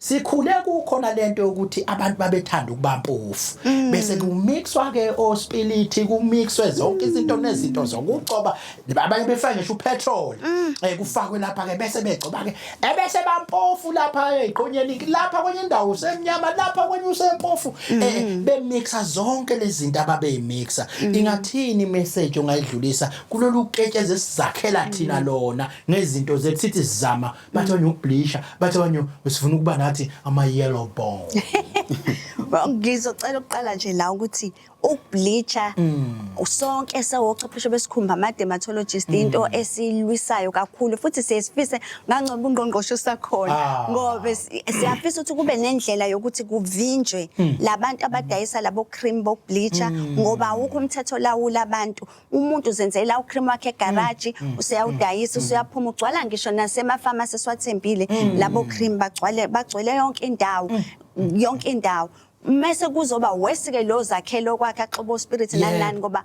Sikhule kukhona lento ukuthi abantu babethanda ukubampofu bese kumixwa ke ospiliti kumixwe zonke izinto nezinto zokucoba abanye befaka ngisho upetrol kufakwe lapha ke bese begcoba ke ebese bampofu lapha eqonyeni lapha kwenye indawo semnyama lapha kwenye usempofu bemixa zonke lezi zinto ababeyimixa ingathini message ongayidlulisa kulolu ketsheze esizakhela thina lona nezinto zethu sithi sizama bathi wena ukublisha bathi wena usifuna ukuba nathi ama yellow bone. Ngizocela ukuqala nje la ukuthi ukubleacha usonke esawochwepheshe besikhumba ama dermatologist into esilwisayo kakhulu futhi siyesifise ngangcoba ungqongqosho sakhona ngoba siyafisa ukuthi kube nendlela yokuthi kuvinjwe labantu abadayisa labo cream bokubleacha ngoba awukho umthetho lawula abantu umuntu uzenzela ucream wakhe egarage useyawudayisa usuyaphuma ugcwala ngisho nasema pharmacy swathembile labo cream bagcwele yonke indawo mase kuzoba wesike lo zakhelo kwakhe axobo spirit nani ngoba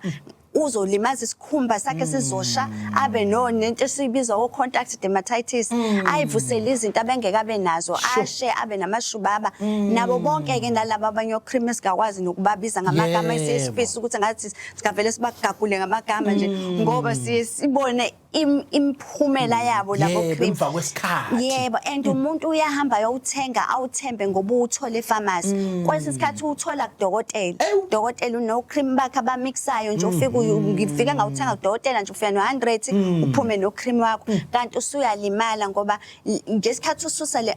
uzolimaza isikhumba sakhe sizosha abe nento esibiza o contact dermatitis ayivusela izinto abengeke abe nazo ashe abe namashubaba nabo bonke ke nalabo abanye ocream esingakwazi nokubabiza ngamagama esifisa ukuthi ngathi sikavele sibagagule ngamagama nje ngoba sibone imphumela yabo labo cream emva kwesikhathi yebo and umuntu uyahamba yowuthenga awuthembe ngoba uthole epharmacy kwesikhathi uthola kudokotela uno cream bakhe abamixayo nje ufika ngifika ngawuthenga kudokotela nje ufika no100 uphume no cream wakho kanti usuyalimala ngoba ngesikhathi ususa le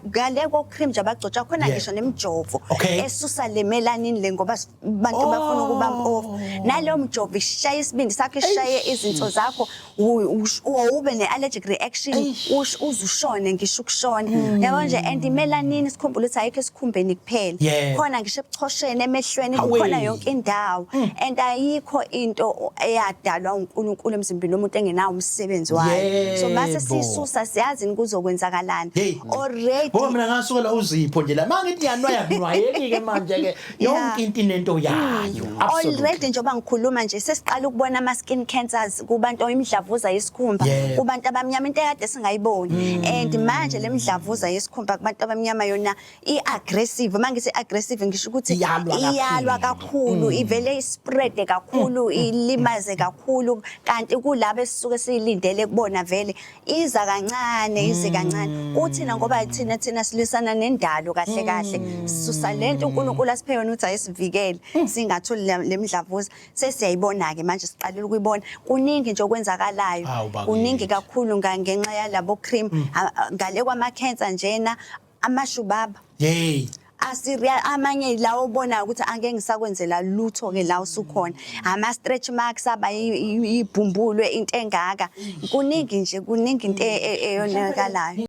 ngale ko cream nje abagcotsha khona ngisho nemjovo esusa le melanin le ngoba abantu bafuna ukuba mpofu nalo mjovo ishaya isibindi sakhe ishaye izinto zakho ube ne-allergic reaction uzushone ngisho ukushona yabo nje and melanin sikhumbula ukuthi ayikho esikhumbeni kuphela khona ngisho ebuchosheni emehlweni kukhona yonke indawo and ayikho into eyadalwa uNkulunkulu emzimbeni womuntu engenawo umsebenzi wayo so mase sisusa siyazi ukuzokwenzakalana already ngoba mina ngasukela uzipho nje la mangithi yanwayeki ke manje ke yonke into inento yayo already njengoba ngikhuluma nje sesiqala ukubona ama skin cancers kubantu imidlavuza yesikhumba kubantu abamnyama into ekade singayiboni and manje lemidlavuza yesikhumba kubantu abamnyama yona iaggressive mangithi aggressive ngisho ukuthi iyalwa kakhulu ivele ispread kakhulu ilimaze kakhulu kanti kulabo esisuke silindele kubona vele iza kancane kuthina ngoba thina silisana nendalo kahle sisusa lento uNkulunkulu asiphe yona ukuthi ayisivikele singatholi lemidlavuza sesiyayibona ke manje siqalile ukuyibona kuningi nje okwenzakalayo kuningi kakhulu ngenxa yalabo cream ngale kwama cancer njena amashubaba amanye lawo ubona ukuthi angeke ngisakwenzela lutho ke la usukhona ama stretch marks aba ibhumbulwe into engaka kuningi into eyonakalayo.